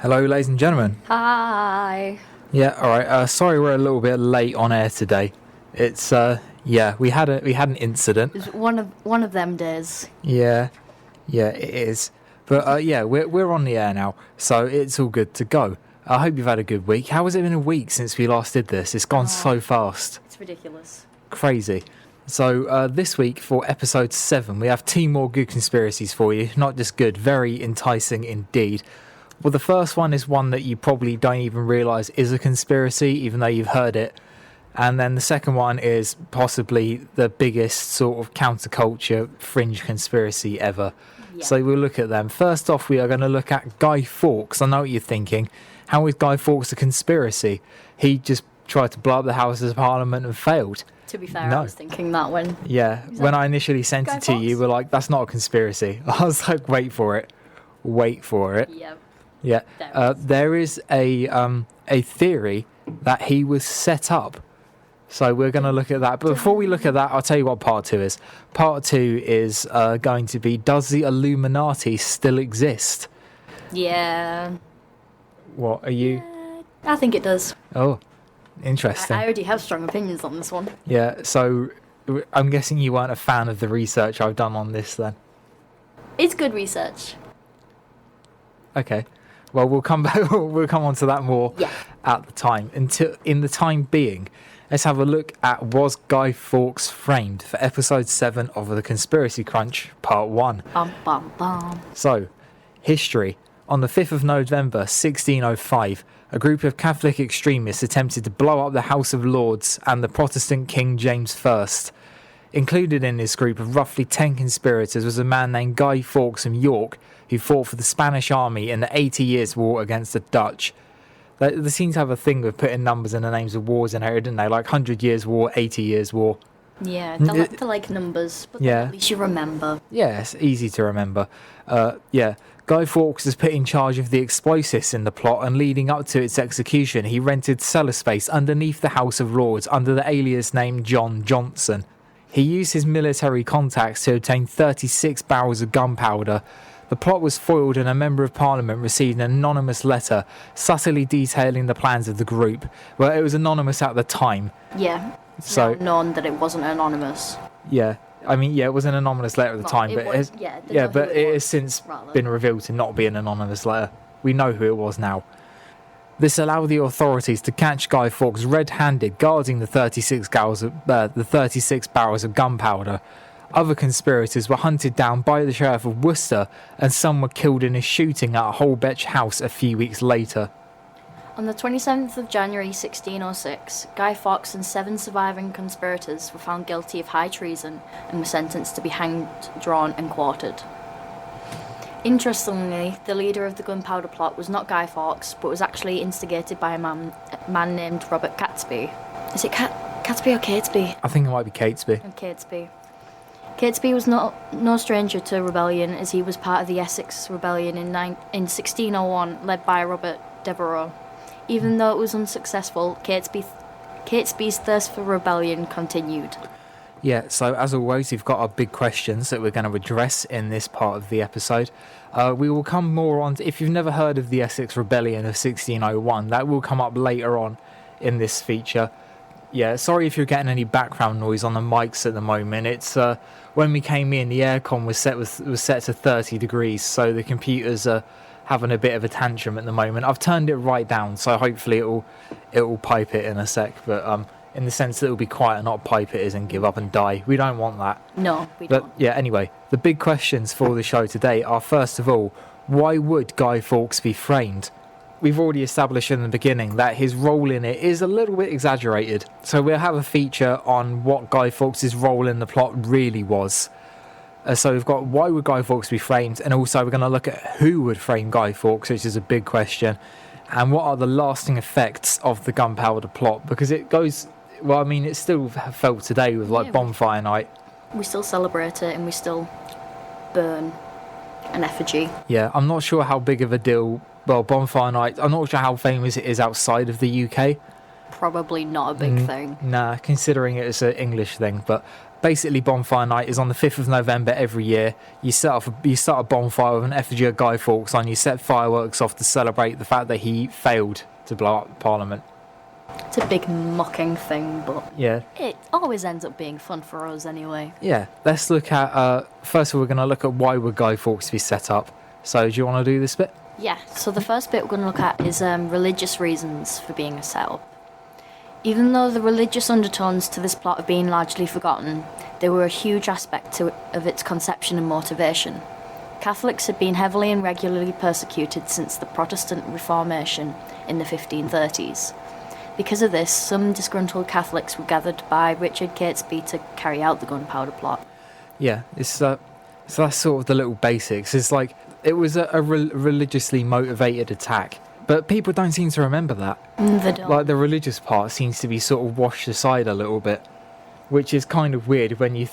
Hello, ladies and gentlemen. Hi. Yeah, all right. Sorry, we're a little bit late on air today. It's we had an incident. It's one of them days. Yeah, it is. But we're on the air now, so it's all good to go. I hope you've had a good week. How has it been a week since we last did this? It's gone so fast. It's ridiculous. Crazy. So this week for episode 7, we have 2 more good conspiracies for you. Not just good, very enticing indeed. Well, the first one is one that you probably don't even realise is a conspiracy, even though you've heard it. And then the second one is possibly the biggest sort of counterculture fringe conspiracy ever. Yeah. So we'll look at them. First off, we are going to look at Guy Fawkes. I know what you're thinking. How is Guy Fawkes a conspiracy? He just tried to blow up the Houses of Parliament and failed. To be fair, No. I was thinking that when... Yeah, when I initially sent Guy it to you, you Fawkes? were like, that's not a conspiracy. I was like, wait for it. Yeah. Yeah, there is a theory that he was set up. So we're going to look at that. But before we look at that, I'll tell you what part 2 is. Part 2 is going to be, does the Illuminati still exist? Yeah. What are you? I think it does. Oh, interesting. I already have strong opinions on this one. Yeah, so I'm guessing you weren't a fan of the research I've done on this then. It's good research. Okay. Well, we'll come back. We'll come on to that more Yeah. at the time. In the time being, let's have a look at Was Guy Fawkes Framed for episode 7 of The Conspiracy Crunch, part 1. Bum, bum, bum. So, history. On the 5th of November 1605, a group of Catholic extremists attempted to blow up the House of Lords and the Protestant King James I. Included in this group of roughly 10 conspirators was a man named Guy Fawkes from York, who fought for the Spanish army in the 80 Years' War against the Dutch. They seem to have a thing with putting numbers in the names of wars in here, didn't they? Like 100 Years' War, 80 Years' War. Yeah, they like numbers, but Yeah. at least you remember. Yeah, it's easy to remember. Guy Fawkes is put in charge of the explosives in the plot, and leading up to its execution, he rented cellar space underneath the House of Lords under the alias name John Johnson. He used his military contacts to obtain 36 barrels of gunpowder. The plot was foiled and a member of parliament received an anonymous letter subtly detailing the plans of the group. Well, it was anonymous at the time. Yeah. It's So- now known that it wasn't anonymous. Yeah. I mean, yeah, it was an anonymous letter at the Well, time, it but was- it, yeah, they yeah, know who but it it has was, since rather. been revealed to not be an anonymous letter. We know who it was now. This allowed the authorities to catch Guy Fawkes red-handed guarding the 36 barrels of gunpowder. Other conspirators were hunted down by the Sheriff of Worcester, and some were killed in a shooting at a Holbeach house a few weeks later. On the 27th of January 1606, Guy Fawkes and 7 surviving conspirators were found guilty of high treason and were sentenced to be hanged, drawn and quartered. Interestingly, the leader of the Gunpowder Plot was not Guy Fawkes, but was actually instigated by a man named Robert Catesby. Is it Catesby or Catesby? I think it might be Catesby. Catesby. Catesby was no stranger to rebellion, as he was part of the Essex Rebellion in 1601, led by Robert Devereux. Even though it was unsuccessful, Catesby's thirst for rebellion continued. Yeah, so as always, we've got our big questions that we're going to address in this part of the episode. We will come more on, if you've never heard of the Essex Rebellion of 1601, that will come up later on in this feature. Yeah, sorry if you're getting any background noise on the mics at the moment. It's when we came in, the aircon was set to 30 degrees, so the computers are having a bit of a tantrum at the moment. I've turned it right down, so hopefully it will pipe it in a sec, but in the sense that it'll be quiet and not pipe it is and give up and die. We don't want that. No, we But don't. yeah, anyway, the big questions for the show today are, first of all, why would Guy Fawkes be framed? We've already established in the beginning that his role in it is a little bit exaggerated. So we'll have a feature on what Guy Fawkes' role in the plot really was. So we've got why would Guy Fawkes be framed, and also we're going to look at who would frame Guy Fawkes, which is a big question, and what are the lasting effects of the Gunpowder Plot, because it goes, well, I mean, it's still felt today with like Yeah. Bonfire Night. We still celebrate it and we still burn an effigy. Yeah, I'm not sure how big of a deal, well, Bonfire Night, I'm not sure how famous it is outside of the UK. Probably not a big thing. Nah, considering it is an English thing, but Basically, Bonfire Night is on the 5th of November every year. You start a bonfire with an effigy of Guy Fawkes on. You set fireworks off to celebrate the fact that he failed to blow up Parliament. It's a big mocking thing, but Yeah. it always ends up being fun for us anyway. Yeah. Let's look at, first of all, we're going to look at why would Guy Fawkes be set up. So do you want to do this bit? Yeah, so the first bit we're going to look at is religious reasons for being set up. Even though the religious undertones to this plot have been largely forgotten, they were a huge aspect of its conception and motivation. Catholics had been heavily and regularly persecuted since the Protestant Reformation in the 1530s. Because of this, some disgruntled Catholics were gathered by Richard Catesby to carry out the Gunpowder Plot. Yeah, so that's sort of the little basics. It's like, it was a religiously motivated attack. But people don't seem to remember that. They don't. Like, the religious part seems to be sort of washed aside a little bit, which is kind of weird when you...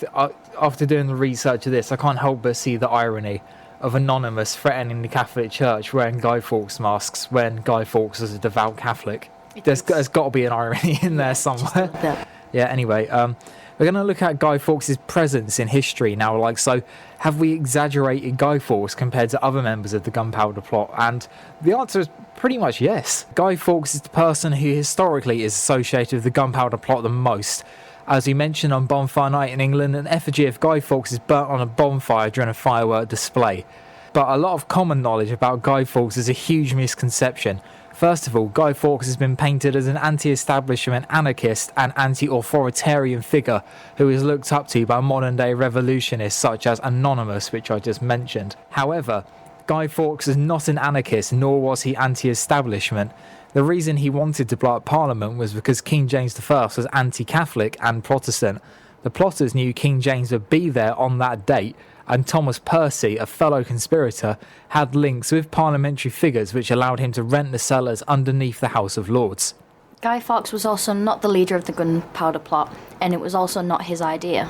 after doing the research of this, I can't help but see the irony of Anonymous threatening the Catholic Church wearing Guy Fawkes masks when Guy Fawkes was a devout Catholic. There's got to be an irony in there somewhere. Yeah, anyway, we're going to look at Guy Fawkes' presence in history now. Like, so have we exaggerated Guy Fawkes compared to other members of the Gunpowder Plot? And the answer is pretty much yes. Guy Fawkes is the person who historically is associated with the Gunpowder Plot the most. As we mentioned on Bonfire Night in England, an effigy of Guy Fawkes is burnt on a bonfire during a firework display. But a lot of common knowledge about Guy Fawkes is a huge misconception. First of all, Guy Fawkes has been painted as an anti-establishment anarchist and anti-authoritarian figure who is looked up to by modern-day revolutionists such as Anonymous, which I just mentioned. However, Guy Fawkes is not an anarchist, nor was he anti-establishment. The reason he wanted to blow up Parliament was because King James I was anti-Catholic and Protestant. The plotters knew King James would be there on that date, and Thomas Percy, a fellow conspirator, had links with parliamentary figures which allowed him to rent the cellars underneath the House of Lords. Guy Fawkes was also not the leader of the Gunpowder Plot, and it was also not his idea.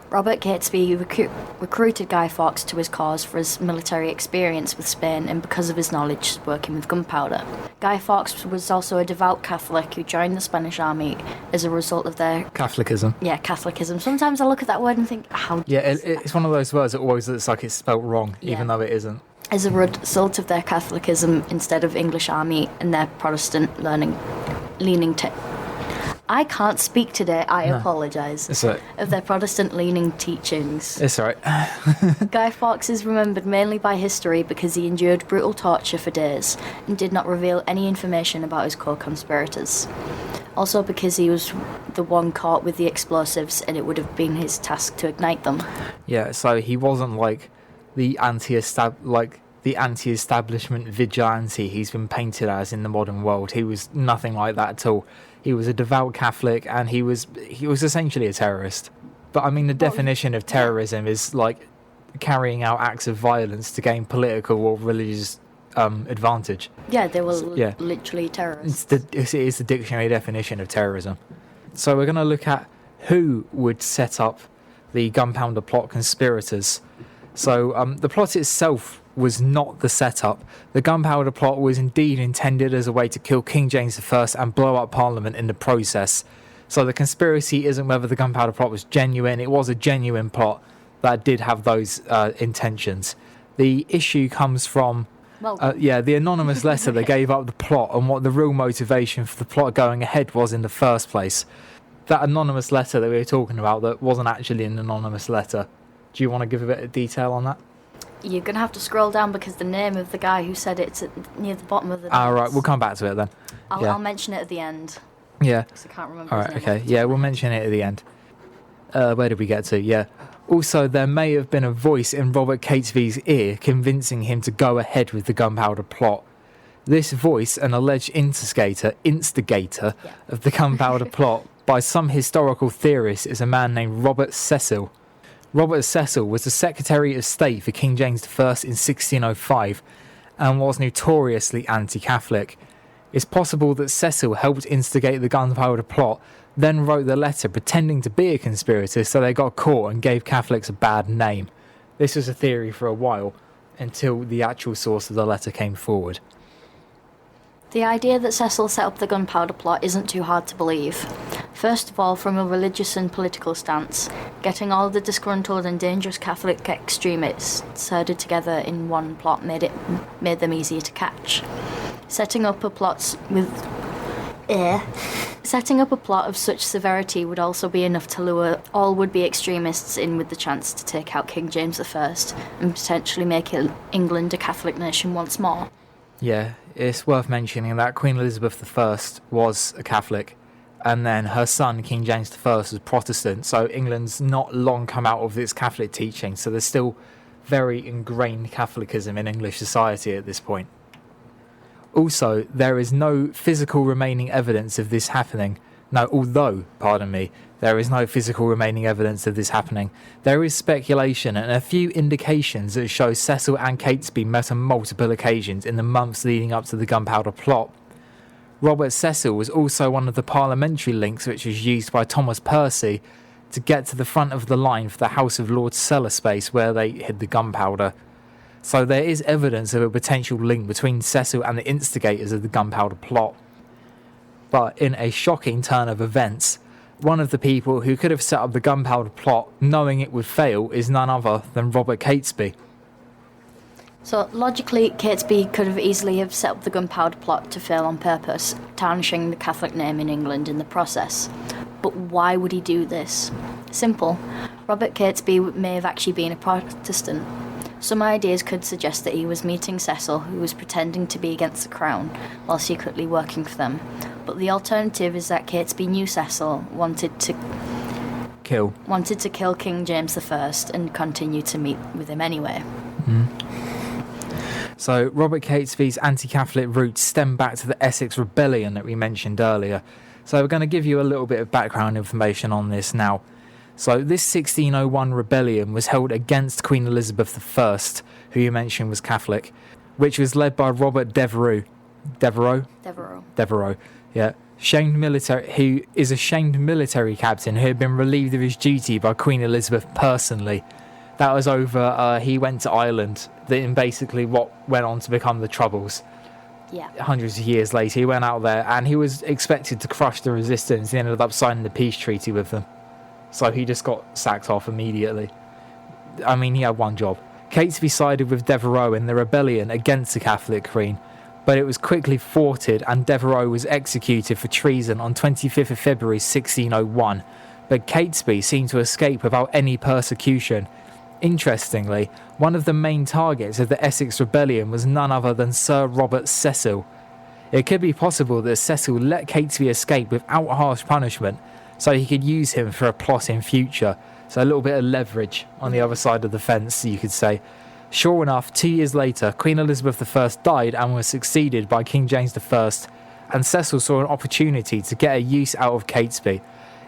Robert Catesby recruited Guy Fawkes to his cause for his military experience with Spain and because of his knowledge working with gunpowder. Guy Fawkes was also a devout Catholic who joined the Spanish army as a result of their... Catholicism. Yeah, Catholicism. Sometimes I look at that word and think, how... Yeah, it's one of those words that always looks like it's spelt wrong, even though it isn't. As a result of their Catholicism instead of English army and their Protestant leaning I can't speak today, I apologise. It's all right. Of their Protestant-leaning teachings. It's alright. Guy Fawkes is remembered mainly by history because he endured brutal torture for days and did not reveal any information about his co-conspirators. Also because he was the one caught with the explosives and it would have been his task to ignite them. Yeah, so he wasn't like the anti-establishment vigilante he's been painted as in the modern world. He was nothing like that at all. He was a devout Catholic and he was essentially a terrorist. But I mean, the definition of terrorism is like carrying out acts of violence to gain political or religious advantage. Yeah, they were literally terrorists. It is the dictionary definition of terrorism. So we're going to look at who would set up the Gunpowder Plot conspirators. So the plot itself was not the setup. The Gunpowder Plot was indeed intended as a way to kill King James I and blow up Parliament in the process. So the conspiracy isn't whether the Gunpowder Plot was genuine. It was a genuine plot that did have those intentions. The issue comes from the anonymous letter that gave up the plot and what the real motivation for the plot going ahead was in the first place. That anonymous letter that we were talking about that wasn't actually an anonymous letter. Do you want to give a bit of detail on that? You're going to have to scroll down because the name of the guy who said it's near the bottom of the notes. Right, we'll come back to it then. I'll mention it at the end. Yeah. Because I can't remember Alright, his name. okay. Yeah, we'll mention it at the end. Where did we get to? Yeah. Also, there may have been a voice in Robert Catesby's ear convincing him to go ahead with the Gunpowder Plot. This voice, an alleged instigator of the Gunpowder Plot by some historical theorists, is a man named Robert Cecil. Robert Cecil was the Secretary of State for King James I in 1605 and was notoriously anti-Catholic. It's possible that Cecil helped instigate the Gunpowder Plot, then wrote the letter pretending to be a conspirator so they got caught and gave Catholics a bad name. This was a theory for a while, until the actual source of the letter came forward. The idea that Cecil set up the Gunpowder Plot isn't too hard to believe. First of all, from a religious and political stance, getting all the disgruntled and dangerous Catholic extremists herded together in one plot made them easier to catch. Setting up a plot of such severity would also be enough to lure all would-be extremists in with the chance to take out King James I and potentially make England a Catholic nation once more. Yeah, it's worth mentioning that Queen Elizabeth I was a Catholic, and then her son, King James I, was Protestant, so England's not long come out of its Catholic teaching, so there's still very ingrained Catholicism in English society at this point. Also, there is no physical remaining evidence of this happening. There is no physical remaining evidence of this happening. There is speculation and a few indications that show Cecil and Catesby met on multiple occasions in the months leading up to the Gunpowder Plot. Robert Cecil was also one of the parliamentary links which was used by Thomas Percy to get to the front of the line for the House of Lords cellar space where they hid the gunpowder. So there is evidence of a potential link between Cecil and the instigators of the Gunpowder Plot. But in a shocking turn of events, one of the people who could have set up the Gunpowder Plot knowing it would fail is none other than Robert Catesby. So logically, Catesby could have easily have set up the Gunpowder Plot to fail on purpose, tarnishing the Catholic name in England in the process. But why would he do this? Simple. Robert Catesby may have actually been a Protestant. Some ideas could suggest that he was meeting Cecil, who was pretending to be against the crown, while secretly working for them. But the alternative is that Catesby knew Cecil wanted to kill King James I and continue to meet with him anyway. So Robert Catesby's anti-Catholic roots stem back to the Essex Rebellion that we mentioned earlier. So we're going to give you a little bit of background information on this now. So this 1601 rebellion was held against Queen Elizabeth I, who you mentioned was Catholic, which was led by Robert Devereux, yeah, who is a shamed military captain who had been relieved of his duty by Queen Elizabeth personally. That was over, he went to Ireland, in basically what went on to become the Troubles. Yeah. Hundreds of years later, he went out there and he was expected to crush the resistance. He ended up signing the peace treaty with them. So he just got sacked off immediately. I mean, he had one job. Catesby sided with Devereux in the rebellion against the Catholic Queen, but it was quickly thwarted and Devereux was executed for treason on 25th of February 1601. But Catesby seemed to escape without any persecution. Interestingly, one of the main targets of the Essex Rebellion was none other than Sir Robert Cecil. It could be possible that Cecil let Catesby escape without harsh punishment, so he could use him for a plot in future. So a little bit of leverage on the other side of the fence, you could say. Sure enough, 2 years later, Queen Elizabeth I died and was succeeded by King James I, and Cecil saw an opportunity to get a use out of Catesby.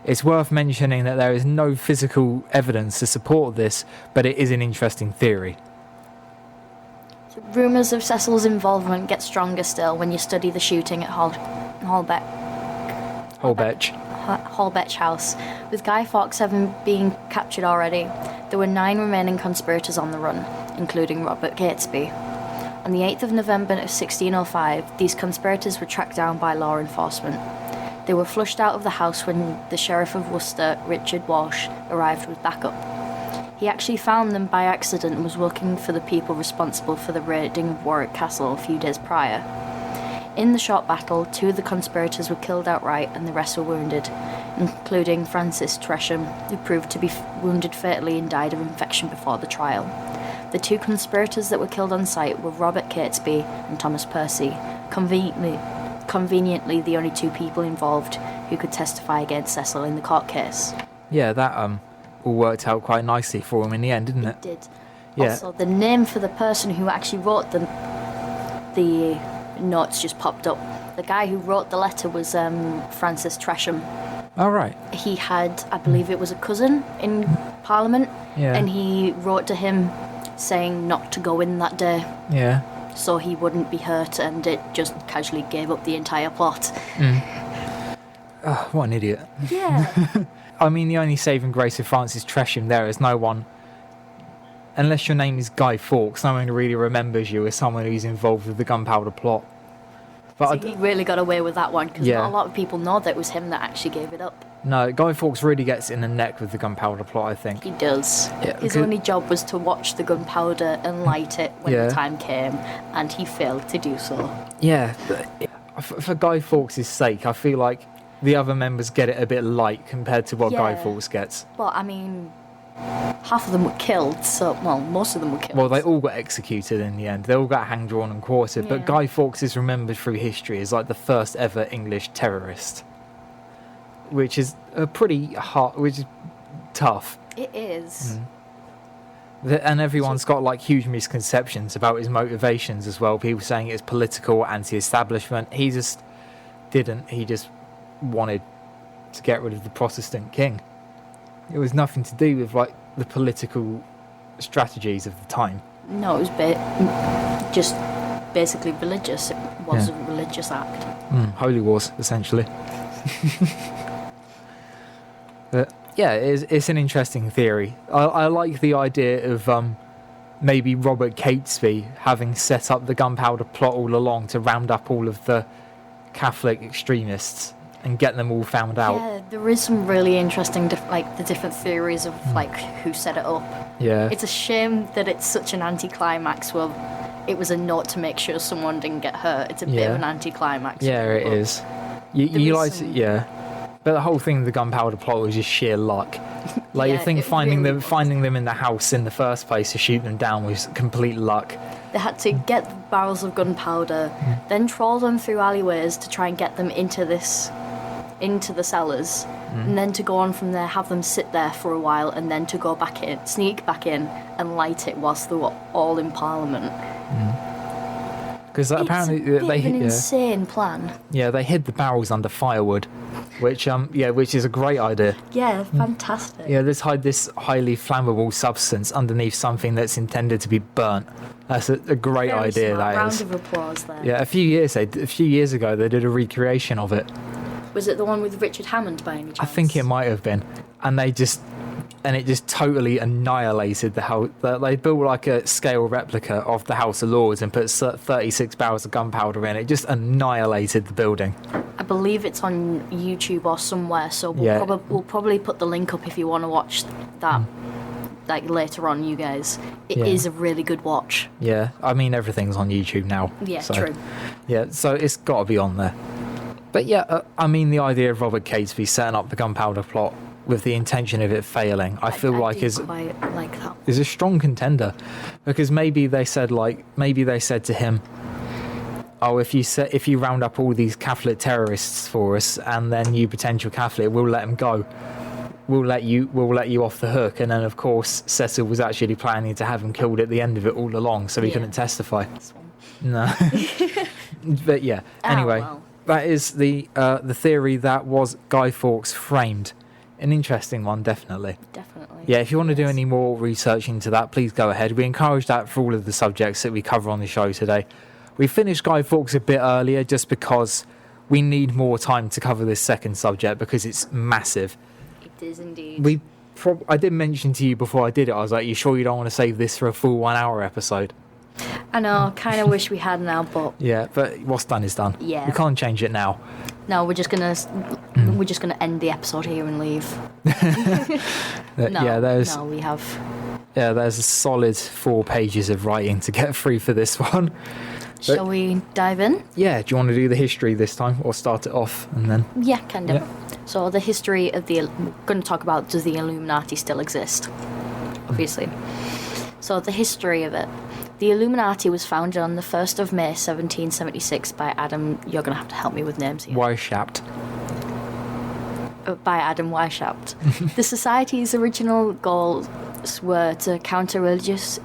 It's worth mentioning that there is no physical evidence to support this, but it is an interesting theory. So rumours of Cecil's involvement get stronger still when you study the shooting at Holbeck House. With Guy Fawkes having been captured already, there were 9 remaining conspirators on the run, including Robert Catesby. On the 8th of November of 1605, these conspirators were tracked down by law enforcement. They were flushed out of the house when the Sheriff of Worcester, Richard Walsh, arrived with backup. He actually found them by accident and was looking for the people responsible for the raiding of Warwick Castle a few days prior. In the short battle, 2 of the conspirators were killed outright and the rest were wounded, including Francis Tresham, who proved to be wounded fatally and died of infection before the trial. The 2 conspirators that were killed on sight were Robert Catesby and Thomas Percy, conveniently the only 2 people involved who could testify against Cecil in the court case. Yeah, that all worked out quite nicely for him in the end, didn't it? It did. Yeah. Also, the name for the person who actually wrote the notes just popped up. The guy who wrote the letter was Francis Tresham. Oh, right. He had, I believe it was a cousin in Parliament, and he wrote to him saying not to go in that day. Yeah. So he wouldn't be hurt, and it just casually gave up the entire plot. Oh, what an idiot. Yeah. I mean, the only saving grace of Francis Tresham there is no one, unless your name is Guy Fawkes, no one really remembers you as someone who's involved with the Gunpowder Plot. But So he really got away with that one, because not a lot of people know that it was him that actually gave it up. No, Guy Fawkes really gets in the neck with the Gunpowder Plot, I think. He does. Yeah, His 'cause- only job was to watch the gunpowder and light it when Yeah. the time came, and he failed to do so. Yeah, but for Guy Fawkes' sake, I feel like the other members get it a bit light compared to what Guy Yeah. Fawkes gets. But I mean, half of them were killed, so, well, most of them were killed. Well, they all got executed in the end. They all got hanged, drawn and quartered. But Yeah. Guy Fawkes is remembered through history as like the first ever English terrorist, which is a pretty hard, which is tough. It is. And everyone's got like huge misconceptions about his motivations as well. People saying it's political, anti-establishment. He just didn't. He just wanted to get rid of the Protestant king. It was nothing to do with like the political strategies of the time. No, it was just basically religious. It was Yeah. a religious act. Holy wars, essentially. But yeah, it's an interesting theory. I like the idea of maybe Robert Catesby having set up the Gunpowder Plot all along to round up all of the Catholic extremists and get them all found out. Yeah, there is some really interesting, like the different theories of like who set it up. Yeah. It's a shame that it's such an anticlimax. Well, it was a note to make sure someone didn't get hurt. It's a bit Yeah. of an anticlimax. Yeah, it but is. there You is like some- yeah. But the whole thing of the Gunpowder Plot was just sheer luck. Like Yeah, I think it finding really them was. finding them in the house in the first place to shoot them down was complete luck. They had to get the barrels of gunpowder, then trawl them through alleyways to try and get them into the cellars, and then to go on from there, have them sit there for a while, and then to go back in, sneak back in, and light it whilst they were all in Parliament. Because apparently it's a bit they of an hid, insane plan. they hid the barrels under firewood, which which is a great idea. Yeah, fantastic. Yeah, let's hide this highly flammable substance underneath something that's intended to be burnt. That's a great Very idea. smart. That Round is. of applause there. Yeah, a few years ago they did a recreation of it. Was it the one with Richard Hammond by any chance? I think it might have been, and it just totally annihilated the house. They built like a scale replica of the House of Lords and put 36 barrels of gunpowder in. It just annihilated the building. I believe it's on YouTube or somewhere, so Yeah. we'll probably put the link up if you want to watch that like later on, you guys. It is Yeah. a really good watch. Yeah, I mean everything's on YouTube now. Yeah, so, true. Yeah, so it's got to be on there. But yeah, I mean the idea of Robert Catesby setting up the Gunpowder Plot with the intention of it failing, I feel like do quite like that. is a strong contender, because maybe they said to him, oh, if you round up all these Catholic terrorists for us, and then you potential Catholic, we'll let them go. We'll let you off the hook. And then of course Cecil was actually planning to have him killed at the end of it all along, so he Yeah. couldn't testify. This one. No. But yeah. Anyway, well. that is the theory that was Guy Fawkes framed. An interesting one, definitely. Definitely. Yeah, if you want to do Yes. any more research into that, please go ahead. We encourage that for all of the subjects that we cover on the show today. We finished Guy Fawkes a bit earlier just because we need more time to cover this second subject because it's massive. It is indeed. I did mention to you before I did it, I was like, you sure you don't want to save this for a full 1 hour episode? I know, kind of wish we had now, but Yeah, but what's done is done. Yeah. We can't change it now. no, we're just gonna end the episode here and leave. No, there's no, we have. there's a solid 4 pages of writing to get through for this one. Shall we dive in? Yeah, do you want to do the history this time or start it off and then? Yeah, kind of. Yeah. So the history of we're going to talk about, does the Illuminati still exist? Obviously. So the history of it. The Illuminati was founded on the 1st of May 1776 by Adam, you're going to have to help me with names here. Weishaupt. By Adam Weishaupt. The society's original goals were to counter religious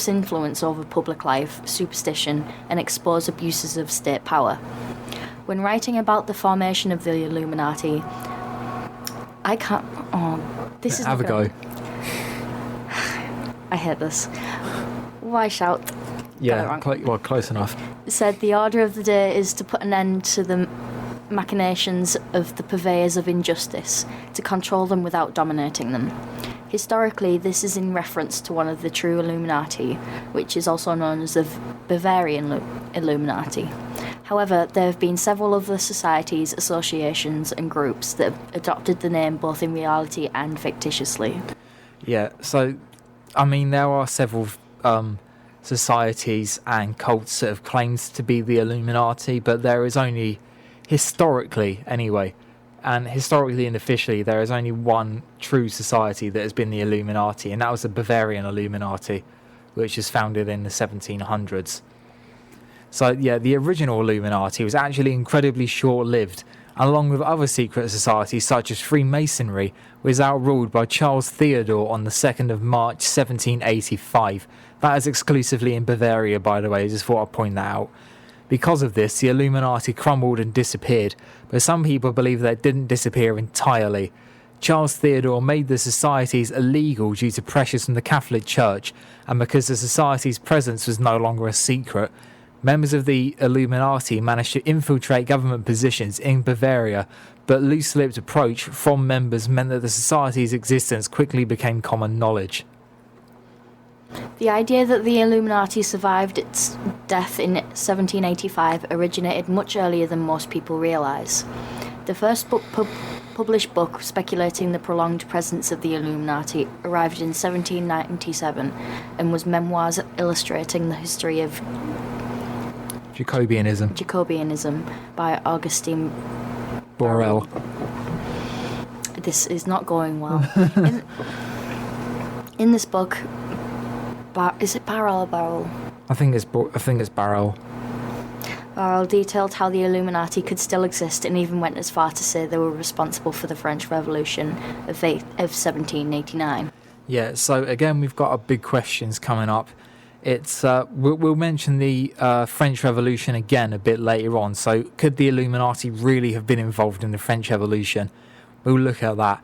influence over public life, superstition, and expose abuses of state power. When writing about the formation of the Illuminati, I can't. Oh, this is. Have a go. I hate this. Weishaupt Yeah, wrong. close enough. said the order of the day is to put an end to the machinations of the purveyors of injustice, to control them without dominating them. Historically, this is in reference to one of the true Illuminati, which is also known as the Bavarian Illuminati. However, there have been several other societies, associations, and groups that have adopted the name both in reality and fictitiously. Yeah, so, I mean, there are several societies and cults that have claimed to be the Illuminati, but there is only, historically anyway, and historically and officially, there is only one true society that has been the Illuminati, and that was the Bavarian Illuminati, which was founded in the 1700s. So, yeah, the original Illuminati was actually incredibly short-lived, and along with other secret societies such as Freemasonry, was outruled by Charles Theodore on the 2nd of March 1785. That is exclusively in Bavaria, by the way, just thought I'd point that out. Because of this, the Illuminati crumbled and disappeared, but some people believe that it didn't disappear entirely. Charles Theodore made the societies illegal due to pressures from the Catholic Church, and because the society's presence was no longer a secret, members of the Illuminati managed to infiltrate government positions in Bavaria, but loose-lipped approach from members meant that the society's existence quickly became common knowledge. The idea that the Illuminati survived its death in 1785 originated much earlier than most people realise. The first published book speculating the prolonged presence of the Illuminati arrived in 1797 and was memoirs illustrating the history of Jacobianism by Augustine Borel. This is not going well. in this book, is it Barrel or Barrel? I think it's Barrel. Barrel detailed how the Illuminati could still exist and even went as far to say they were responsible for the French Revolution of 1789. Yeah, so again, we've got our big questions coming up. It's we'll mention the French Revolution again a bit later on. So could the Illuminati really have been involved in the French Revolution? We'll look at that.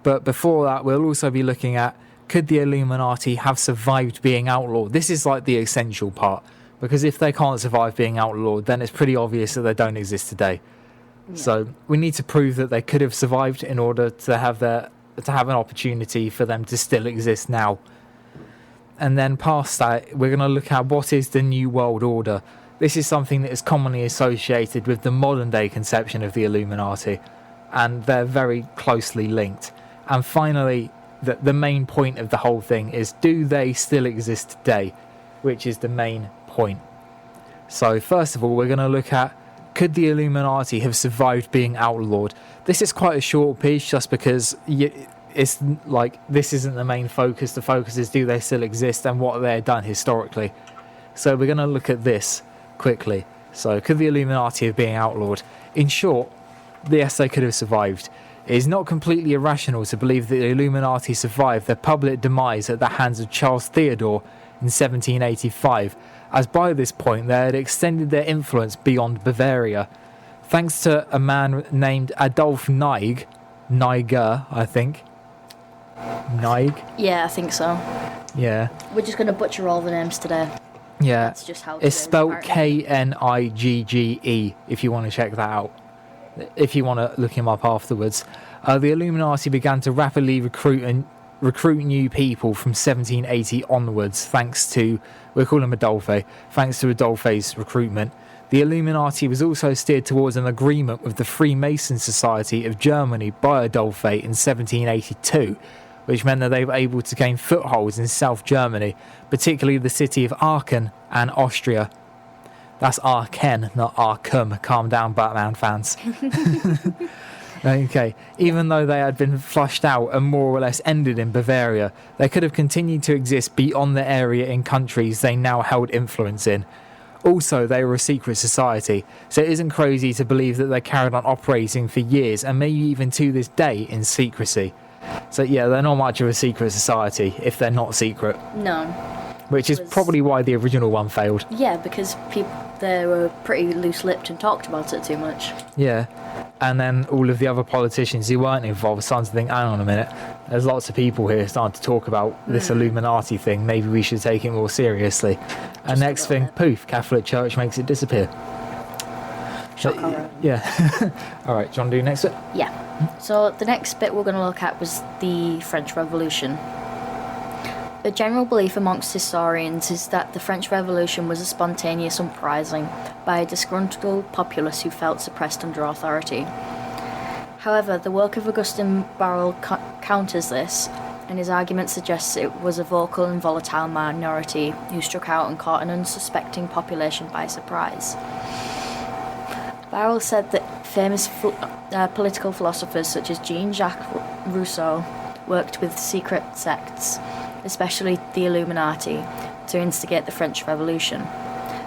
But before that, we'll also be looking at, could the Illuminati have survived being outlawed? This is like the essential part, because if they can't survive being outlawed, then it's pretty obvious that they don't exist today. Yeah. So we need to prove that they could have survived in order to have an opportunity for them to still exist now. And then past that, we're going to look at what is the New World Order. This is something that is commonly associated with the modern day conception of the Illuminati, and they're very closely linked. And finally, the main point of the whole thing is, do they still exist today? Which is the main point. So first of all, we're going to look at, could the Illuminati have survived being outlawed? This is quite a short piece just because it's like, this isn't the main focus. The focus is, do they still exist and what they've done historically. So we're going to look at this quickly. So could the Illuminati have been outlawed? In short, yes, they could have survived. It is not completely irrational to believe that the Illuminati survived their public demise at the hands of Charles Theodore in 1785, as by this point they had extended their influence beyond Bavaria. Thanks to a man named Adolf Niger, I think. Yeah, I think so. Yeah. We're just going to butcher all the names today. Yeah. That's just how it's spelled apparently. Knigge, if you want to check that out. If you want to look him up afterwards. The Illuminati began to rapidly recruit new people from 1780 onwards, we'll call him Adolphe, thanks to Adolphe's recruitment. The Illuminati was also steered towards an agreement with the Freemason Society of Germany by Adolphe in 1782, which meant that they were able to gain footholds in South Germany, particularly the city of Aachen and Austria. That's Aachen, not Arkham. Calm down, Batman fans. Okay, even though they had been flushed out and more or less ended in Bavaria, they could have continued to exist beyond the area in countries they now held influence in. Also, they were a secret society, so it isn't crazy to believe that they carried on operating for years and maybe even to this day in secrecy. So yeah, they're not much of a secret society if they're not secret. No. Which is probably why the original one failed. Yeah, because they were pretty loose-lipped and talked about it too much. Yeah. And then all of the other politicians who weren't involved started to think, hang on a minute, there's lots of people here starting to talk about this Illuminati thing, maybe we should take it more seriously. And next thing, poof, Catholic Church makes it disappear. Yeah. Alright, do you want to do next bit? Yeah. So the next bit we're going to look at was the French Revolution. A general belief amongst historians is that the French Revolution was a spontaneous uprising by a disgruntled populace who felt suppressed under authority. However, the work of Augustin Barrel counters this, and his argument suggests it was a vocal and volatile minority who struck out and caught an unsuspecting population by surprise. Barrel said that famous political philosophers such as Jean-Jacques Rousseau worked with secret sects, especially the Illuminati, to instigate the French Revolution.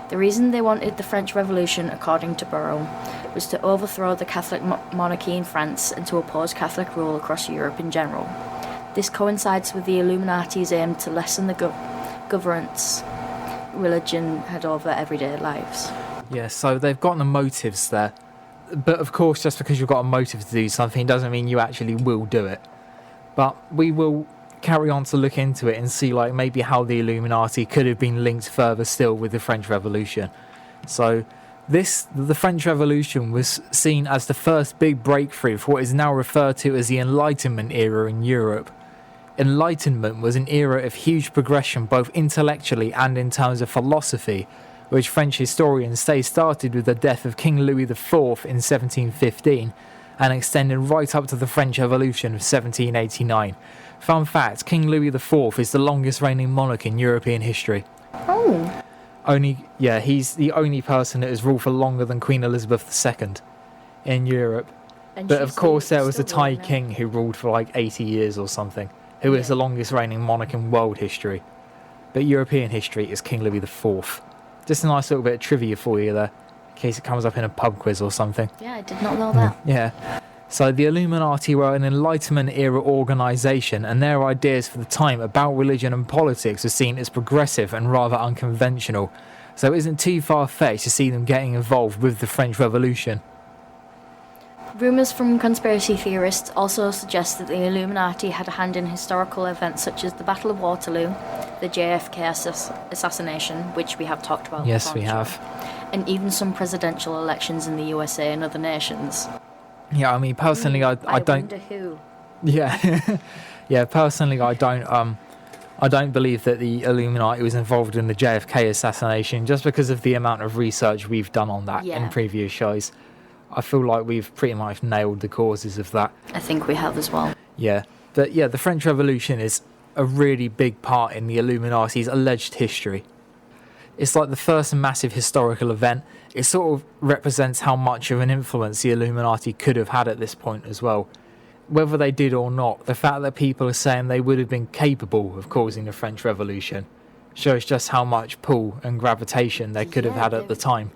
The reason they wanted the French Revolution, according to Barrel, was to overthrow the Catholic monarchy in France and to oppose Catholic rule across Europe in general. This coincides with the Illuminati's aim to lessen the governance religion had over everyday lives. Yeah, so they've got the motives there. But of course, just because you've got a motive to do something doesn't mean you actually will do it. But we will carry on to look into it and see like maybe how the Illuminati could have been linked further still with the French Revolution. So the French Revolution was seen as the first big breakthrough for what is now referred to as the Enlightenment era in Europe. Enlightenment was an era of huge progression both intellectually and in terms of philosophy, which French historians say started with the death of King Louis IV in 1715 and extended right up to the French Revolution of 1789. Fun fact, King Louis IV is the longest reigning monarch in European history. Oh. He's the only person that has ruled for longer than Queen Elizabeth II in Europe. And But of she's course there was still a Thai ruling now. king who ruled for like 80 years or something, who is the longest reigning monarch in world history. But European history is King Louis IV. Just a nice little bit of trivia for you there, in case it comes up in a pub quiz or something. Yeah, I did not know that. Yeah. So the Illuminati were an Enlightenment era organisation, and their ideas for the time about religion and politics were seen as progressive and rather unconventional. So it isn't too far-fetched to see them getting involved with the French Revolution. Rumours from conspiracy theorists also suggest that the Illuminati had a hand in historical events such as the Battle of Waterloo, the JFK assassination, which we have talked about Yes, before we on the have. show, and even some presidential elections in the USA and other nations. Yeah, I mean, personally, I don't... wonder who. Yeah, yeah. Personally, I don't believe that the Illuminati was involved in the JFK assassination, just because of the amount of research we've done on that in Yeah. previous shows. I feel like we've pretty much nailed the causes of that. I think we have as well. Yeah, but yeah, the French Revolution is a really big part in the Illuminati's alleged history. It's like the first massive historical event. It sort of represents how much of an influence the Illuminati could have had at this point as well. Whether they did or not, the fact that people are saying they would have been capable of causing the French Revolution shows just how much pull and gravitation they could have had at the time.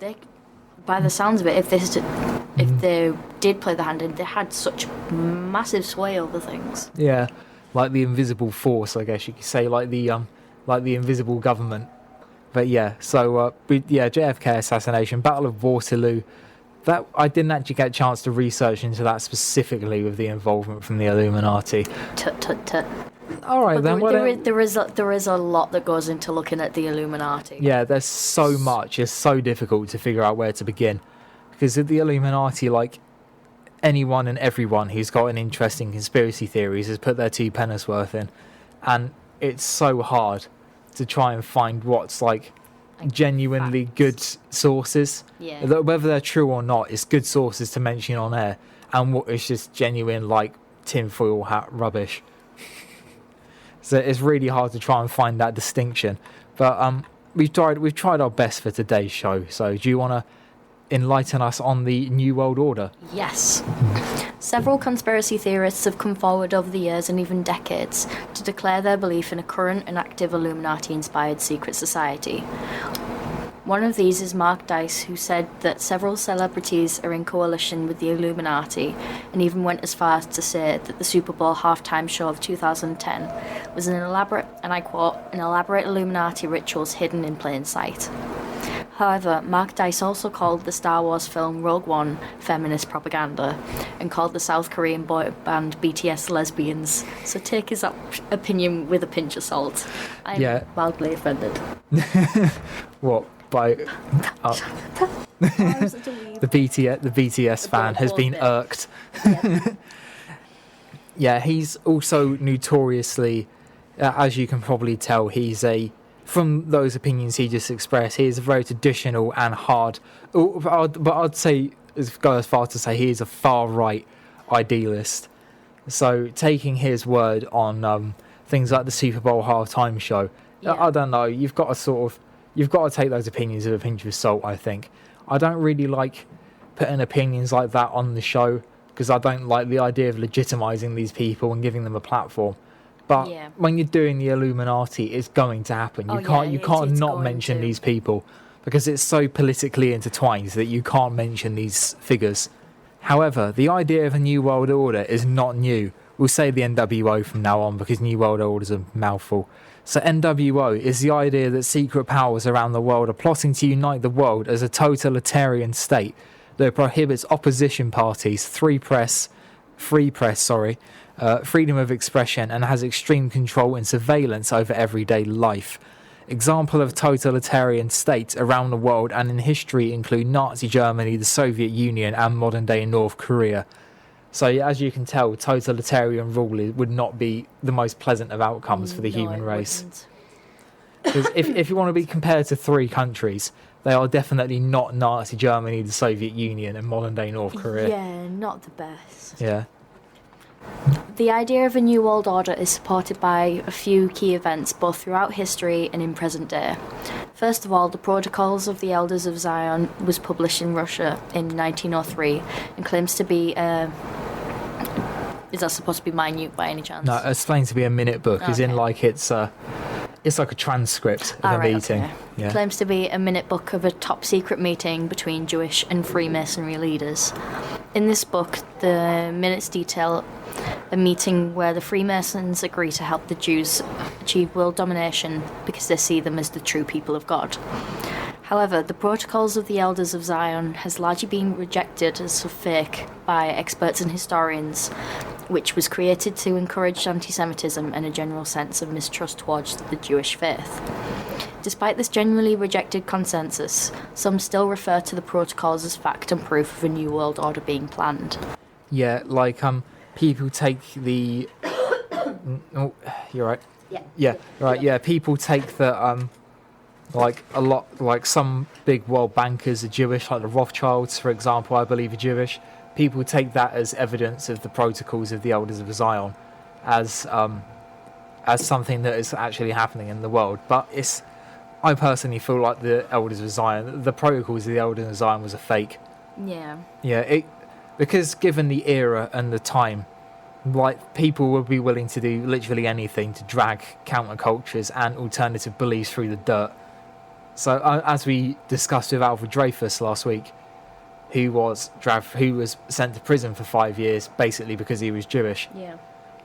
By the sounds of it, if they did play the hand in, they had such massive sway over things. Yeah, like the invisible force, I guess you could say, like the invisible government. But yeah, so JFK assassination, Battle of Waterloo. That I didn't actually get a chance to research into that specifically with the involvement from the Illuminati. Tut tut tut. All right, But then. there is a lot that goes into looking at the Illuminati. Yeah, there's so much. It's so difficult to figure out where to begin, because with the Illuminati, like anyone and everyone who's got an interest in conspiracy theories has put their two pennies worth in, and it's so hard to try and find what's like genuinely facts. good sources. Yeah. Whether they're true or not, it's good sources to mention on air, and what is just genuine like tinfoil hat rubbish. So it's really hard to try and find that distinction. But we've tried our best for today's show. So do you want to enlighten us on the New World Order? Yes. Several conspiracy theorists have come forward over the years and even decades to declare their belief in a current and active Illuminati-inspired secret society. One of these is Mark Dice, who said that several celebrities are in coalition with the Illuminati, and even went as far as to say that the Super Bowl halftime show of 2010 was an elaborate, and I quote, an elaborate Illuminati rituals hidden in plain sight. However, Mark Dice also called the Star Wars film Rogue One feminist propaganda, and called the South Korean boy band BTS lesbians, so take his opinion with a pinch of salt. I'm mildly offended. What? By I'm such a weeb. the BTS fan has been irked. Yeah. Yeah, he's also notoriously, as you can probably tell, he's a from those opinions he just expressed, he is a very traditional and hard. But I'd say, go as far to say, he is a far right idealist. So taking his word on things like the Super Bowl halftime show, I don't know. You've got to take those opinions with a pinch of salt. I think I don't really like putting opinions like that on the show because I don't like the idea of legitimizing these people and giving them a platform. But when you're doing the Illuminati, it's going to happen. You can't not mention these people because it's so politically intertwined that you can't mention these figures. However, the idea of a New World Order is not new. We'll say the NWO from now on because New World Order is a mouthful. So NWO is the idea that secret powers around the world are plotting to unite the world as a totalitarian state that prohibits opposition parties, free press, freedom of expression, and has extreme control and surveillance over everyday life. Example of totalitarian states around the world and in history include Nazi Germany, the Soviet Union, and modern-day North Korea. So as you can tell, totalitarian rule would not be the most pleasant of outcomes for the human race. Because if you want to be compared to three countries, they are definitely not Nazi Germany, the Soviet Union, and modern-day North Korea. Yeah, not the best. Yeah. The idea of a New World Order is supported by a few key events both throughout history and in present day. First of all, the Protocols of the Elders of Zion was published in Russia in 1903 and claims to be is that supposed to be minute by any chance? No, it's claimed to be a minute book, as in like it's like a transcript of a meeting. Okay. Yeah. Claims to be a minute book of a top secret meeting between Jewish and Freemasonry leaders. In this book, the minutes detail a meeting where the Freemasons agree to help the Jews achieve world domination because they see them as the true people of God. However, the Protocols of the Elders of Zion has largely been rejected as a fake by experts and historians, which was created to encourage anti-Semitism and a general sense of mistrust towards the Jewish faith. Despite this generally rejected consensus, some still refer to the protocols as fact and proof of a new world order being planned. Yeah, like people take the oh, you're right. Yeah, right. Yeah, people take the like a lot, like some big world bankers are Jewish, like the Rothschilds, for example, I believe are Jewish. People take that as evidence of the protocols of the Elders of Zion, as something that is actually happening in the world. But I personally feel like the Elders of Zion, the protocols of the Elders of Zion was a fake. Yeah. Yeah, because given the era and the time, like people would be willing to do literally anything to drag countercultures and alternative beliefs through the dirt. So as we discussed with Alfred Dreyfus last week, who was sent to prison for 5 years basically because he was Jewish. Yeah.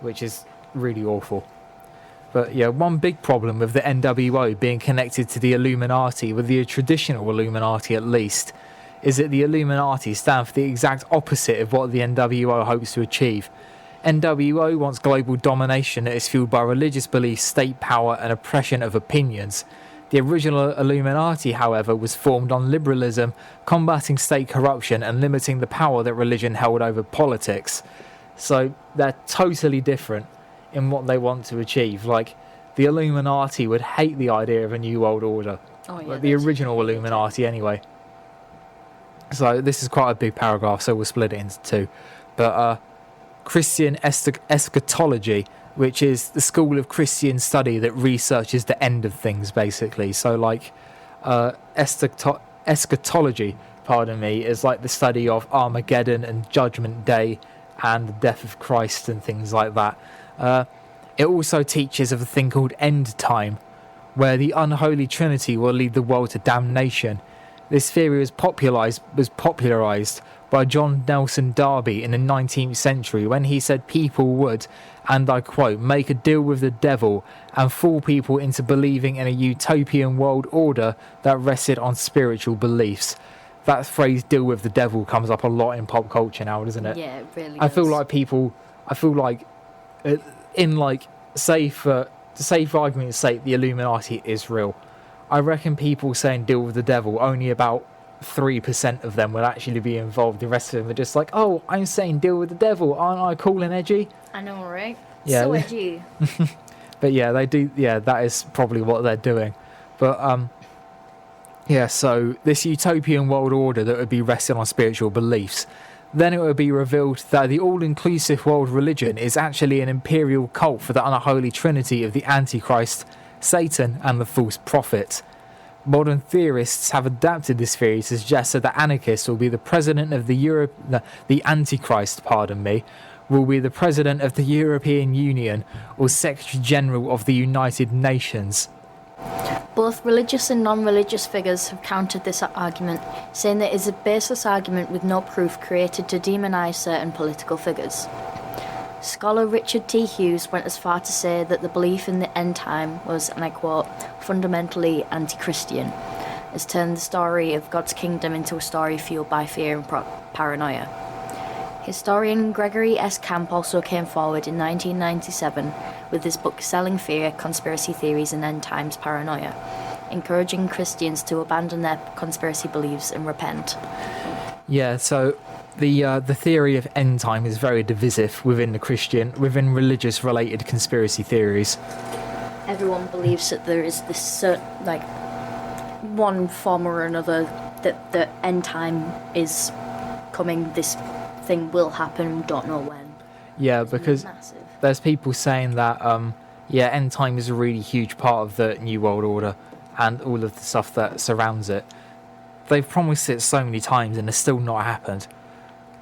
Which is really awful. But yeah, one big problem with the NWO being connected to the Illuminati, with the traditional Illuminati at least, is that the Illuminati stand for the exact opposite of what the NWO hopes to achieve. NWO wants global domination that is fueled by religious beliefs, state power, and oppression of opinions. The original Illuminati, however, was formed on liberalism, combating state corruption, and limiting the power that religion held over politics. So they're totally different in what they want to achieve. Like, the Illuminati would hate the idea of a new world order. Oh, yeah, like the original Illuminati, anyway. So this is quite a big paragraph, so we'll split it into two. But Christian eschatology, which is the school of Christian study that researches the end of things, basically. So, like, eschatology, is like the study of Armageddon and Judgment Day and the death of Christ and things like that. It also teaches of a thing called end time, where the unholy trinity will lead the world to damnation. This theory was popularized by John Nelson Darby in the 19th century when he said people would, and I quote, make a deal with the devil and fool people into believing in a utopian world order that rested on spiritual beliefs. That phrase, deal with the devil, comes up a lot in pop culture now, doesn't it? Yeah, it really does. I feel like in like, for argument's sake, the Illuminati is real. I reckon people saying deal with the devil, only about 3% of them will actually be involved. The rest of them are just like, oh, I'm saying deal with the devil, aren't I cool and edgy? I know, right? Yeah. So edgy. But yeah, they do. Yeah, that is probably what they're doing. But yeah, so this utopian world order that would be rested on spiritual beliefs, then it would be revealed that the all-inclusive world religion is actually an imperial cult for the unholy trinity of the Antichrist, Satan, and the false prophet. Modern theorists have adapted this theory to suggest that the Anarchist will be the president of the Antichrist, will be the president of the European Union or Secretary General of the United Nations. Both religious and non-religious figures have countered this argument, saying that it is a baseless argument with no proof created to demonise certain political figures. Scholar Richard T. Hughes went as far to say that the belief in the end time was, and I quote, fundamentally anti-Christian, as turned the story of God's kingdom into a story fueled by fear and paranoia. Historian Gregory S. Camp also came forward in 1997 with his book Selling Fear, Conspiracy Theories and End Times Paranoia, encouraging Christians to abandon their conspiracy beliefs and repent. Yeah, so the theory of end time is very divisive within religious related conspiracy theories. Everyone believes that there is this one form or another that the end time is coming, this thing will happen, don't know when. Yeah, because there's people saying that end time is a really huge part of the New World Order and all of the stuff that surrounds it. They've promised it so many times and it's still not happened.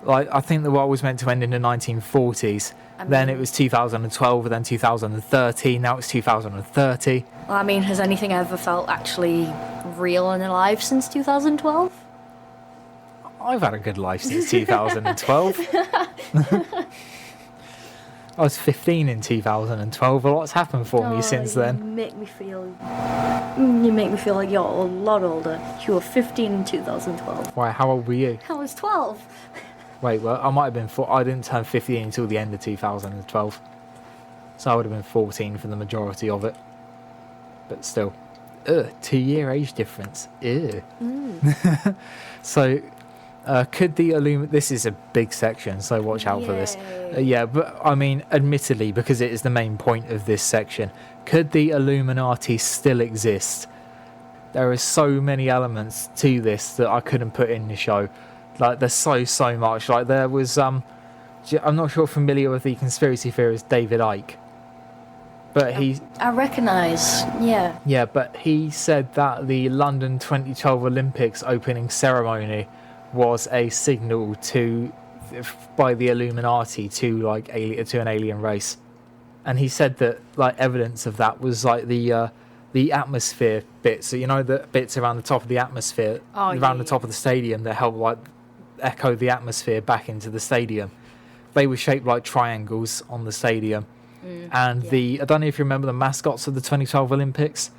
Like, I think the world was meant to end in the 1940s. Then it was 2012, then 2013, now it's 2030. Well, I mean, has anything ever felt actually real and alive since 2012? I've had a good life since 2012. I was 15 in 2012. A lot's happened for me since then. You make me feel like you're a lot older. You were 15 in 2012. Why, how old were you? I was 12. Wait, well, I might have been... I didn't turn 15 until the end of 2012. So I would have been 14 for the majority of it. But still. 2-year age difference. So... could the Illuminati... This is a big section, so watch out for this. Yeah, but I mean, admittedly, because it is the main point of this section, could the Illuminati still exist? There are so many elements to this that I couldn't put in the show. Like, there's so much. Like, there was... I'm not sure familiar with the conspiracy theorist David Icke. But I recognise, yeah. Yeah, but he said that the London 2012 Olympics opening ceremony was a signal by the Illuminati to an alien race, and he said that evidence of that was the atmosphere bits. So the bits around the top of the atmosphere, the top of the stadium that help echo the atmosphere back into the stadium. They were shaped like triangles on the stadium, and I don't know if you remember the mascots of the 2012 Olympics.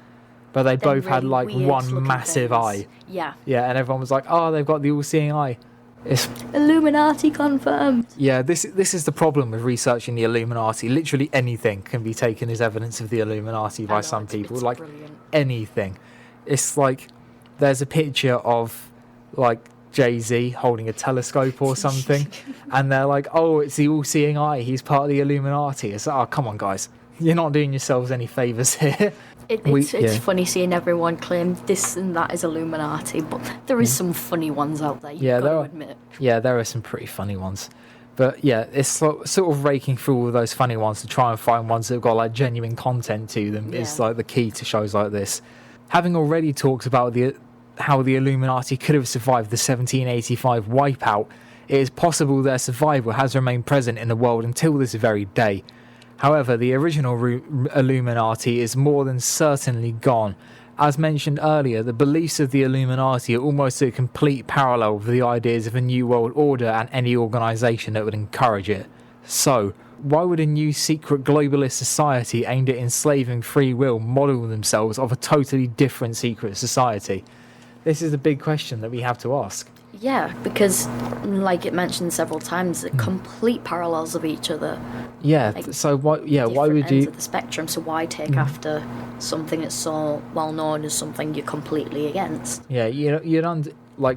But they both had one massive eye. Yeah. Yeah, and everyone was like, "Oh, they've got the all-seeing eye." It's Illuminati confirmed. Yeah, this is the problem with researching the Illuminati. Literally anything can be taken as evidence of the Illuminati by some people. It's brilliant. Anything. It's like there's a picture of Jay-Z holding a telescope or something, and they're like, "Oh, it's the all-seeing eye. He's part of the Illuminati." It's like, "Oh, come on, guys. You're not doing yourselves any favours here." It's funny seeing everyone claim this and that is Illuminati, but there is some funny ones out there, you've got to admit. Yeah, there are some pretty funny ones. But yeah, it's sort of raking through all those funny ones to try and find ones that have got genuine content to them is the key to shows like this. Having already talked about how the Illuminati could have survived the 1785 wipeout, it is possible their survival has remained present in the world until this very day. However, the original Illuminati is more than certainly gone. As mentioned earlier, the beliefs of the Illuminati are almost a complete parallel with the ideas of a new world order and any organisation that would encourage it. So, why would a new secret globalist society aimed at enslaving free will model themselves of a totally different secret society? This is a big question that we have to ask. Yeah, because, like it mentioned several times, the complete parallels of each other. Yeah, so why would you... ends of the spectrum, so why take after something that's so well known as something you're completely against? Yeah, you don't...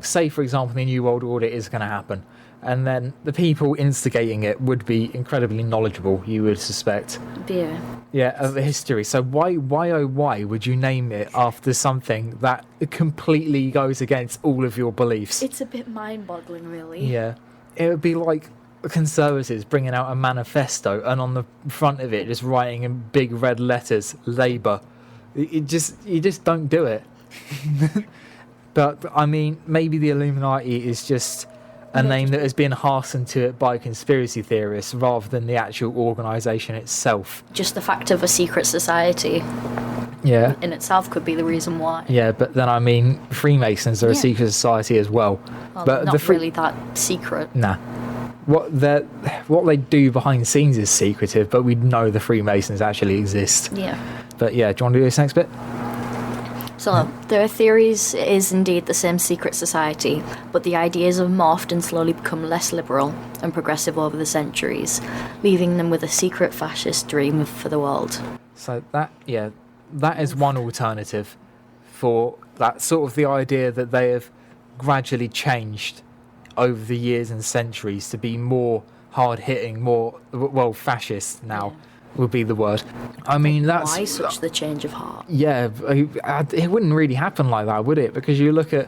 say, for example, the New World Order is going to happen, and then the people instigating it would be incredibly knowledgeable, you would suspect. Yeah. of history. So why oh why would you name it after something that completely goes against all of your beliefs? It's a bit mind-boggling, really. Yeah, it would be like Conservatives bringing out a manifesto and on the front of it just writing in big red letters Labour. You just don't do it. But I mean, maybe the Illuminati is just a name that has been hastened to it by conspiracy theorists rather than the actual organisation itself. Just the fact of a secret society in itself could be the reason why. Yeah, but then I mean, Freemasons are a secret society as well. Well, but not really that secret. Nah. What they do behind the scenes is secretive, but we know the Freemasons actually exist. Yeah. But yeah, do you want to do this next bit? So, there are theories it is indeed the same secret society, but the ideas have morphed and slowly become less liberal and progressive over the centuries, leaving them with a secret fascist dream for the world. So that is one alternative for that sort of the idea that they have gradually changed over the years and centuries to be more hard-hitting, more, well, fascist now. Yeah. Would be the word. I mean, that's... Why such the change of heart? Yeah, it wouldn't really happen like that, would it? Because you look at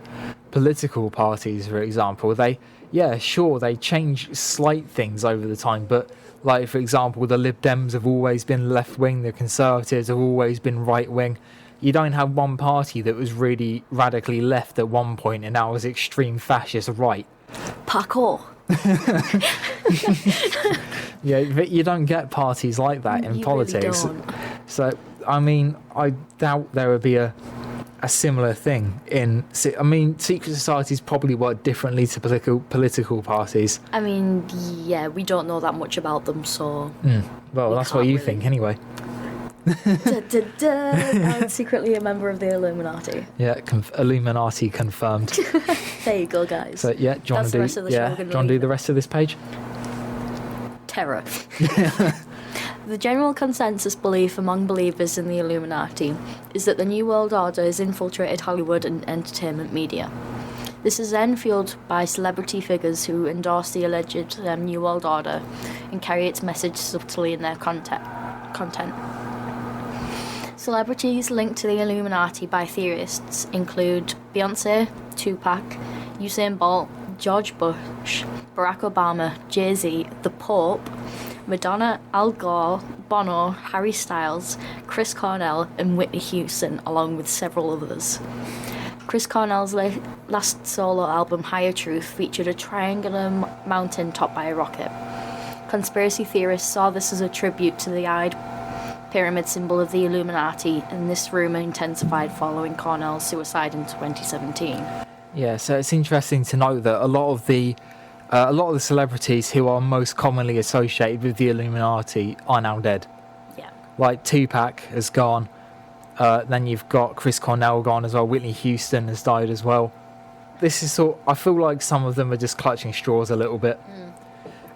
political parties, for example, they change slight things over the time, but, like, for example, the Lib Dems have always been left-wing, the Conservatives have always been right-wing. You don't have one party that was really radically left at one point and now is extreme fascist right. Parkour. Yeah, but you don't get parties like that in politics. Really don't. So, I mean, I doubt there would be a similar thing in... I mean, secret societies probably work differently to political parties. I mean, yeah, we don't know that much about them, so... Well, that's what you think, anyway. I'm secretly a member of the Illuminati. Yeah, Illuminati confirmed. There you go, guys. So, yeah, do you want to do the rest of this page? Terror. The general consensus belief among believers in the Illuminati is that the New World Order has infiltrated Hollywood and entertainment media. This is then fueled by celebrity figures who endorse the alleged New World Order and carry its message subtly in their content. Celebrities linked to the Illuminati by theorists include Beyoncé, Tupac, Usain Bolt, George Bush, Barack Obama, Jay-Z, the Pope, Madonna, Al Gore, Bono, Harry Styles, Chris Cornell, and Whitney Houston, along with several others. Chris Cornell's last solo album, Higher Truth, featured a triangular mountain topped by a rocket. Conspiracy theorists saw this as a tribute to the eyed pyramid symbol of the Illuminati, and this rumour intensified following Cornell's suicide in 2017. Yeah, so it's interesting to note that a lot of the celebrities who are most commonly associated with the Illuminati are now dead. Yeah. Like Tupac has gone. Then you've got Chris Cornell gone as well. Whitney Houston has died as well. This is I feel like some of them are just clutching straws a little bit.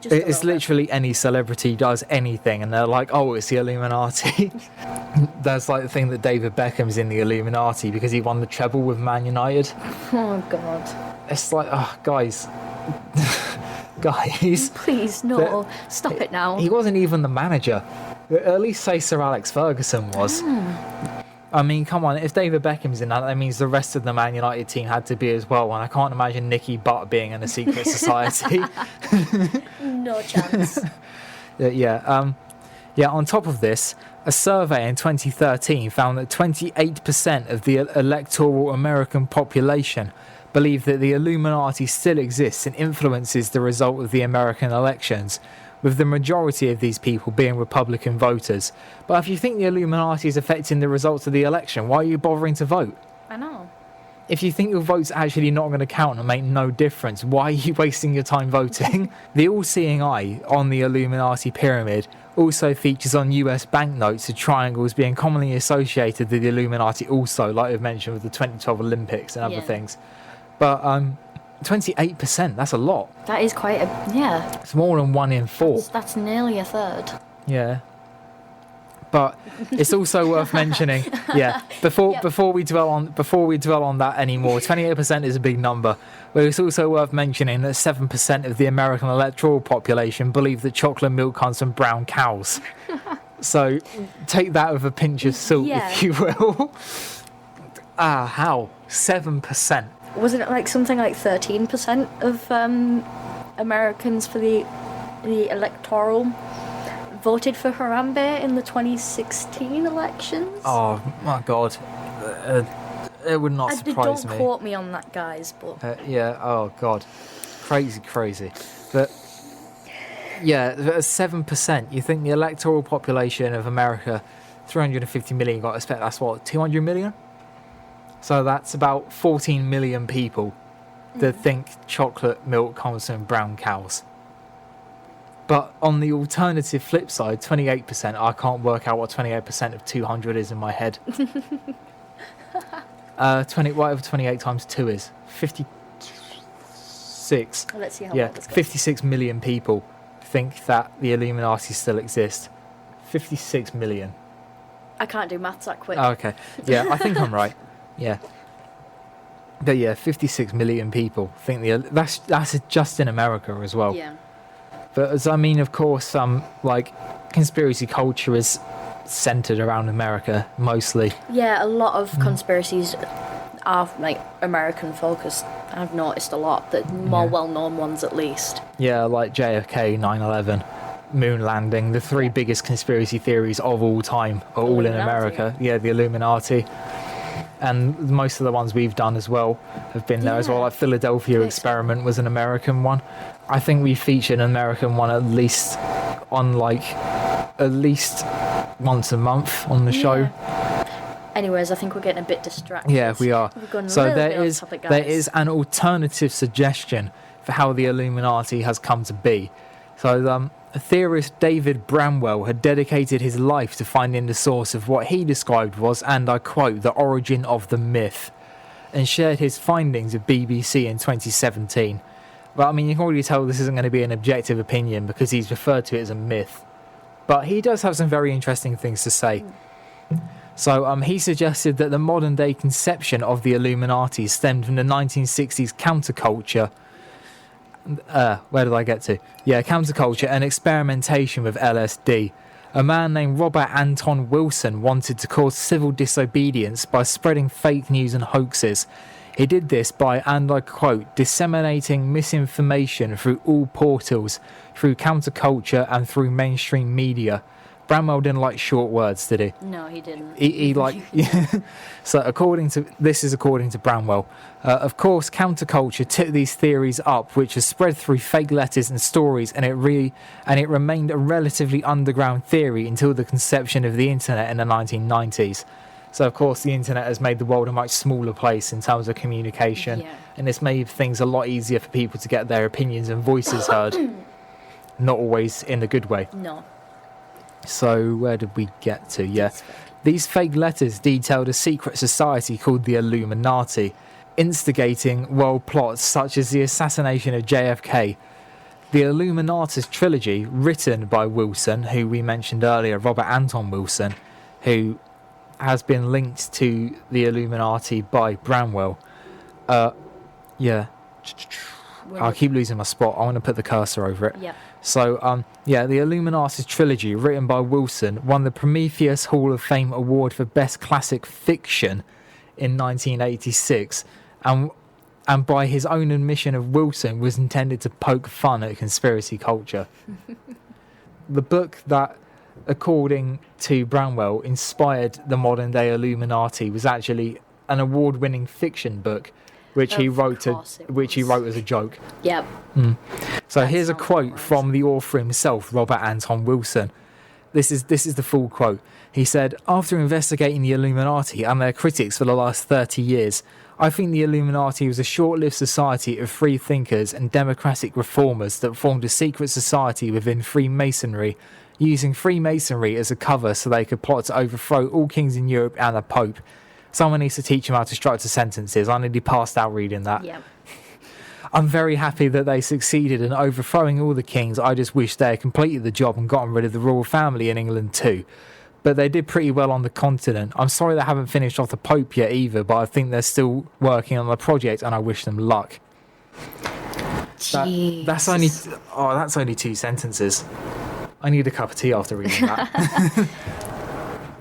It's literally any celebrity does anything and they're like, oh, it's the Illuminati. There's like the thing that David Beckham's in the Illuminati because he won the treble with Man United. Oh, God. It's like, oh, guys. Guys. Please, no. Stop it now. He wasn't even the manager. At least say Sir Alex Ferguson was. I mean, come on, if David Beckham's in that means the rest of the Man United team had to be as well, and I can't imagine Nicky Butt being in a secret society. No chance. On top of this, a survey in 2013 found that 28% of the electoral American population believe that the Illuminati still exists and influences the result of the American elections, with the majority of these people being Republican voters. But if you think the Illuminati is affecting the results of the election, why are you bothering to vote? I know. If you think your vote's actually not going to count and make no difference, why are you wasting your time voting? The all-seeing eye on the Illuminati pyramid also features on US banknotes of triangles being commonly associated with the Illuminati also, like I've mentioned with the 2012 Olympics and other things. But 28%, that's a lot. That is quite a... It's more than 1 in 4. That's nearly a third. Yeah. But it's also worth mentioning, before we dwell on that anymore, 28% is a big number. But it's also worth mentioning that 7% of the American electoral population believe that chocolate milk comes from brown cows. So take that with a pinch of salt, Yeah. if you will. How? 7%. Wasn't it like something like 13% of Americans for the electoral voted for Harambe in the 2016 elections? Oh my God. It would not surprise Don't me. quote me on that, guys, but... Yeah, oh God. Crazy. But, yeah, 7%. You think the electoral population of America, 350 million, got to expect that's what, 200 million? So that's about 14 million people that think chocolate milk comes from brown cows. But on the alternative flip side, 28%, I can't work out what 28% of 200 is in my head. whatever 28 times 2 is. 56. Let's see how Yeah, well this goes. 56 million people think that the Illuminati still exist. 56 million. I can't do maths that quick. Oh, okay. Yeah, I think I'm right. Yeah. But yeah, 56 million people think that's just in America as well. Yeah. But as I mean, of course, like conspiracy culture is centered around America mostly. Yeah, a lot of conspiracies are like American focused. I've noticed a lot, the more Yeah. well-known ones at least. Yeah, like JFK, 9/11, moon landing. The three biggest conspiracy theories of all time are all in Illuminati. America. Yeah, the Illuminati. And most of the ones we've done as well have been there as well. Yeah. Like Philadelphia Okay. Experiment was an American one. I think we featured an American one at least once a month on the show. Yeah. Anyways, I think we're getting a bit distracted. Yeah, we are. We've gone a So little bit there off is topic, guys. there is an alternative suggestion for how the Illuminati has come to be. So theorist David Bramwell had dedicated his life to finding the source of what he described was, and I quote, the origin of the myth, and shared his findings with BBC in 2017. But I mean, you can already tell this isn't going to be an objective opinion because he's referred to it as a myth. But he does have some very interesting things to say. So he suggested that the modern day conception of the Illuminati stemmed from the 1960s counterculture. Where did I get to? Yeah, counterculture and experimentation with LSD. A man named Robert Anton Wilson wanted to cause civil disobedience by spreading fake news and hoaxes. He did this by, and I quote, disseminating misinformation through all portals, through counterculture and through mainstream media. Bramwell didn't like short words, did he? No, he didn't. He like so according to Bramwell, of course counterculture took these theories up, which are spread through fake letters and stories, and it remained a relatively underground theory until the conception of the internet in the 1990s. So of course the internet has made the world a much smaller place in terms of communication, Yeah. and it's made things a lot easier for people to get their opinions and voices heard, not always in a good way. No. So where did we get to? Yeah. These fake letters detailed a secret society called the Illuminati, instigating world plots such as the assassination of JFK. The Illuminati's trilogy, written by Wilson, who we mentioned earlier, Robert Anton Wilson, who has been linked to the Illuminati by Bramwell. Yeah. I keep losing my spot. I want to put the cursor over it. Yeah. So, the Illuminati's trilogy, written by Wilson, won the Prometheus Hall of Fame Award for Best Classic Fiction in 1986, and by his own admission of Wilson, was intended to poke fun at conspiracy culture. The book that, according to Bramwell, inspired the modern-day Illuminati was actually an award-winning fiction book, which he Of wrote course it he was. wrote as a joke. Yep. So That here's a sounds quote right. from the author himself, Robert Anton Wilson. This is the full quote. He said, "After investigating the Illuminati and their critics for the last 30 years, I think the Illuminati was a short-lived society of free thinkers and democratic reformers that formed a secret society within Freemasonry, using Freemasonry as a cover so they could plot to overthrow all kings in Europe and the Pope. Someone needs to teach him how to structure sentences. I nearly passed out reading that. Yep. I'm very happy that they succeeded in overthrowing all the kings. I just wish they had completed the job and gotten rid of the royal family in England too. But they did pretty well on the continent. I'm sorry they haven't finished off the Pope yet either, but I think they're still working on the project and I wish them luck." Jeez. That's only 2 sentences. I need a cup of tea after reading that.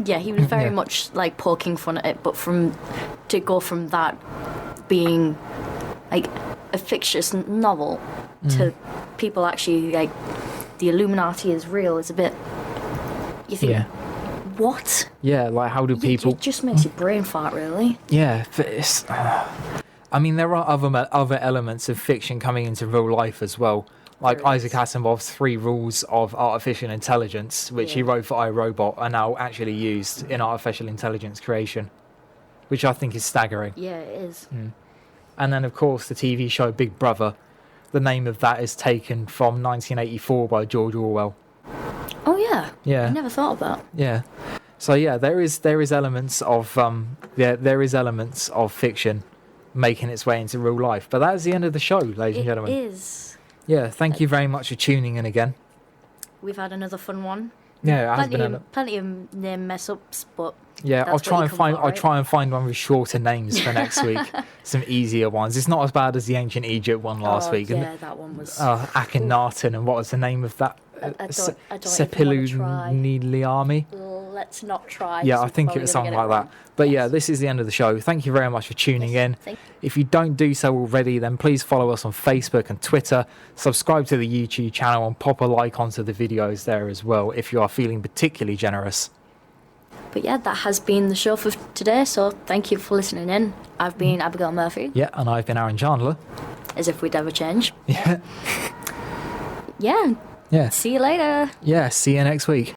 Yeah, he was very Yeah. much like poking fun at it, but to go from that being like a fictitious novel to people actually like the Illuminati is real is a bit. You think, Yeah. what? Yeah, like how do people? It just makes your brain fart, really. Yeah, but it's, I mean, there are other elements of fiction coming into real life as well. Like There Isaac is. Asimov's 3 rules of artificial intelligence, which he Yeah. wrote for iRobot, are now actually used in artificial intelligence creation, which I think is staggering. Yeah, it is. And then, of course, the TV show Big Brother. The name of that is taken from 1984 by George Orwell. Oh yeah. Yeah. I never thought of that. Yeah. So yeah, there is elements of there is elements of fiction making its way into real life. But that is the end of the show, ladies and It gentlemen. is. Yeah, thank you very much for tuning in again. We've had another fun one. Yeah, it has been. Plenty of name mess ups, but Yeah, that's what you come for, I'll right? try and find one with shorter names for next week. Some easier ones. It's not as bad as the ancient Egypt one last week. Yeah, that one was. Akhenaten, and what was the name of that? I don't even wanna try. Sepiluniarmi. Let's not try. Yeah, 'cause I we're think it probably was gonna something get like it that. But yeah, Yes. this is the end of the show. Thank you very much for tuning in. Thank- If you don't do so already, then please follow us on Facebook and Twitter. Subscribe to the YouTube channel and pop a like onto the videos there as well if you are feeling particularly generous. But yeah, that has been the show for today. So thank you for listening in. I've been Abigail Murphy, Yeah, and I've been Aaron Chandler. as if we'd ever change. Yeah, Yeah. yeah, See you later. yeah. See you next week.